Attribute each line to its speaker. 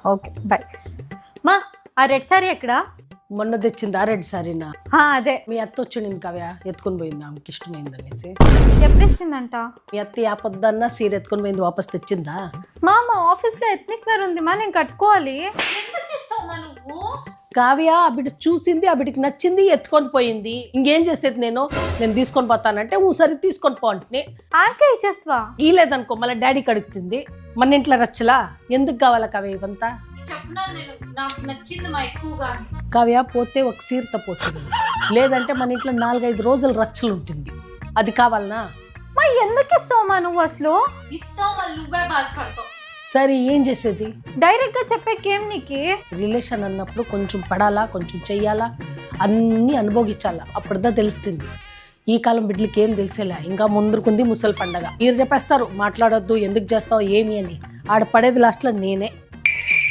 Speaker 1: Okay bye. మా ఆ red sorry ఎక్కడా?
Speaker 2: మొన్న తెచ్చింది ఆ రెడ్ సారీనా?
Speaker 1: అదే.
Speaker 2: మీ అత్త వచ్చింది కావ్య, ఎత్తుకొని పోయింది, ఆమెకి ఇష్టమైంది అనేసి.
Speaker 1: ఎప్పుడు ఇస్తుందంట?
Speaker 2: మీ అత్త ఆ పొద్దున్న సీర ఎత్తుకొని పోయింది, వాపస్ తెచ్చిందా?
Speaker 1: మా ఆఫీస్లో ఎత్నిక్ వేర్ ఉంది మా, నేను కట్టుకోవాలి. ఎందుకు ఇస్తావు మా నువ్వు?
Speaker 2: కావ్య ఆ బిడ్డ చూసింది, ఆ బిడ్డకి నచ్చింది, ఎత్తుకొని పోయింది. ఇంకేం చేసేది? నేను తీసుకొని పోతానంటే సరే తీసుకొని పో అంటే
Speaker 1: ఆకే ఇచ్చేస్తావా?
Speaker 2: ఈ లేదనుకో మళ్ళీ డాడీకి అడుగుతుంది. మన ఇంట్లో రచ్చలా ఎందుకు కావాలా కావ్య ఇవంతా? కావ్య పోతే ఒక సీరత పోతుంది, లేదంటే మన ఇంట్లో 4-5 రోజులు రచ్చలు ఉంటుంది. అది కావాలనా?
Speaker 1: మా ఎందుకు ఇస్తావు మా నువ్వు? అసలు ఇస్తావు మళ్ళీ నువ్వే బాధపడతావు.
Speaker 2: సరే ఏం చేసేది?
Speaker 1: డైరెక్ట్ గా చెప్పేకేం నీకు?
Speaker 2: రిలేషన్ అన్నప్పుడు కొంచెం పడాలా, కొంచెం చెయ్యాలా, అన్నీ అనుభవించాలా, అప్పుడుదా తెలుస్తుంది. ఈ కాలం బిడ్డలకి ఏం తెలిసేలా, ఇంకా ముందుకుంది ముసలి పండగ. మీరు చెప్పేస్తారు మాట్లాడొద్దు, ఎందుకు చేస్తావు ఏమి అని. ఆడ పడేది లాస్ట్లో నేనే.